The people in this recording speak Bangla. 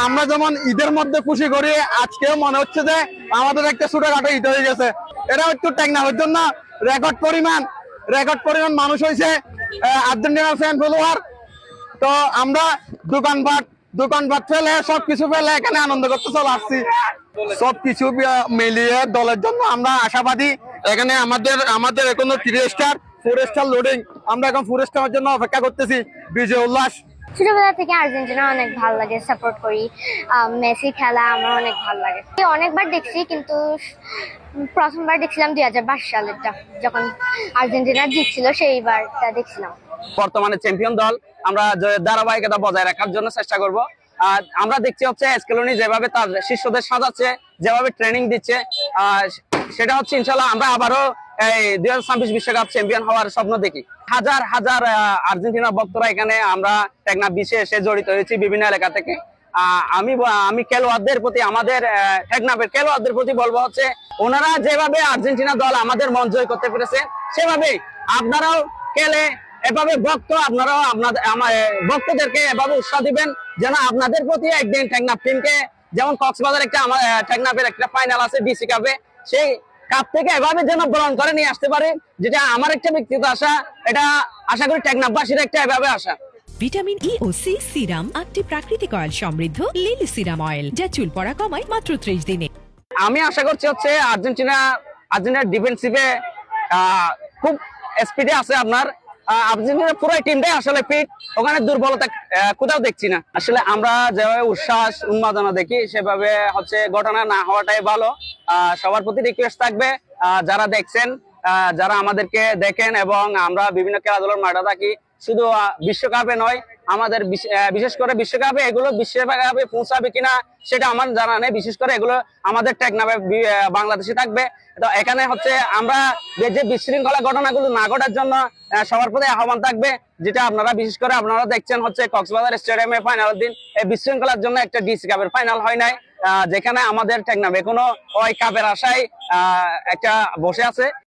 আমরা যেমন ঈদের মধ্যে খুশি করি, আজকেও মনে হচ্ছে যে আমাদের একটা ছোটখাটো ঈদ হয়ে গেছে। এটা একটু টেকনাফের জন্য রেকর্ড পরিমাণ মানুষ হয়েছে, আর্জেন্টিনার ফ্যান ফলোয়ার। তো আমরা দোকানপাট ফেলে সবকিছু ফেলে এখানে আনন্দ করতে চলে আসছি। সবকিছু মিলিয়ে দলের জন্য আমরা আশাবাদী। এখানে আমাদের এখনো 3 স্টার লোডিং, আমরা এখন 4 স্টারের জন্য অপেক্ষা করতেছি। বিজয় উল্লাস। ছোটবেলা থেকে আর্জেন্টিনা অনেক ভালো লাগে, সাপোর্ট করি। মেসি খেলা আমার অনেক ভালো লাগে। অনেকবার দেখছি, কিন্তু প্রথমবার দেখছিলাম 2022 সালেরটা, যখন আর্জেন্টিনা জিতছিল, সেইবারটা দেখছিলাম। বর্তমানে চ্যাম্পিয়ন দল, আমরা ধারাবাহিকতা বজায় রাখার জন্য চেষ্টা করব। আমরা দেখছি হচ্ছে স্কেলোনি যেভাবে তার শিষ্যদের সাজাচ্ছে, যেভাবে ট্রেনিং দিচ্ছে, সেটা হচ্ছে ইনশাল্লাহ আমরা আবারও এই 2026 বিশ্বকাপ চ্যাম্পিয়ন হওয়ার স্বপ্ন দেখি। হাজার হাজার আর্জেন্টিনা ভক্তরা এখানে আমরা টেকনাফ বিচে এসে জড়িত হয়েছি বিভিন্ন এলাকা থেকে। আমি খেলোয়াড়দের প্রতি, আমাদের টেকনাফের খেলোয়াড়দের প্রতি বলবো হচ্ছে, ওনারা যেভাবে আর্জেন্টিনা দল আমাদের মন জয় করতে পেরেছে, সেভাবে আপনারাও খেলে এভাবে আপনারাও ভক্তদেরকে এভাবে উৎসাহ দিবেন, যেন আপনাদের প্রতি একদিন টেকনাফ টিমকে, যেমন কক্সবাজার টেকনাফের একটা ফাইনাল আছে ডিসি কাপে, সেই কাপ থেকে এভাবে যেন গ্রহণ করে নিয়ে আসতে পারে, যেটা আমার একটা ব্যক্তিগত আশা। এটা আশা করি টেকনাফবাসীর একটা এভাবে আশা। ভিটামিন ই ও সি সিরাম, 8টি প্রাকৃতিক অয়েল সমৃদ্ধ লিলি সিরাম অয়েল, যা চুল পড়া কমায় মাত্র 30 দিনে। আমি আশা করছি হচ্ছে আর্জেন্টিনার ডিফেন্সিভে খুব স্পিডে আছে আপনার। আর্জেন্টিনার পুরো টিমটাই আসলে ফিট, ওখানে দুর্বলতা কোথাও দেখছি না। আসলে আমরা যেভাবে উচ্ছ্বাস উন্মাদনা দেখি, সেভাবে হচ্ছে ঘটনা না হওয়াটাই ভালো। সবার প্রতি রিকোয়েস্ট থাকবে, যারা দেখছেন, যারা আমাদেরকে দেখেন এবং আমরা বিভিন্ন খেলাধুলার মাঠে থাকি, শুধু বিশ্বকাপে নয়, আমাদের বিশেষ করে বিশ্বকাপে এগুলো বিশ্বকাপে পৌঁছাবে কিনা সেটা আমার জানা নেই। বিশেষ করে এগুলো আমাদের টেকনাফে বাংলাদেশে থাকবে। তো এখানে হচ্ছে আমরা যে বিশৃঙ্খলা ঘটনাগুলো না ঘটার জন্য সবার প্রতি আহ্বান থাকবে, যেটা আপনারা বিশেষ করে আপনারা দেখছেন হচ্ছে কক্সবাজার স্টেডিয়ামে ফাইনালের দিন এই বিশৃঙ্খলার জন্য একটা ডিসি কাপের ফাইনাল হয় নাই, যেখানে আমাদের টেকনাফে কোনো ওই কাপের আশায় একটা বসে আছে।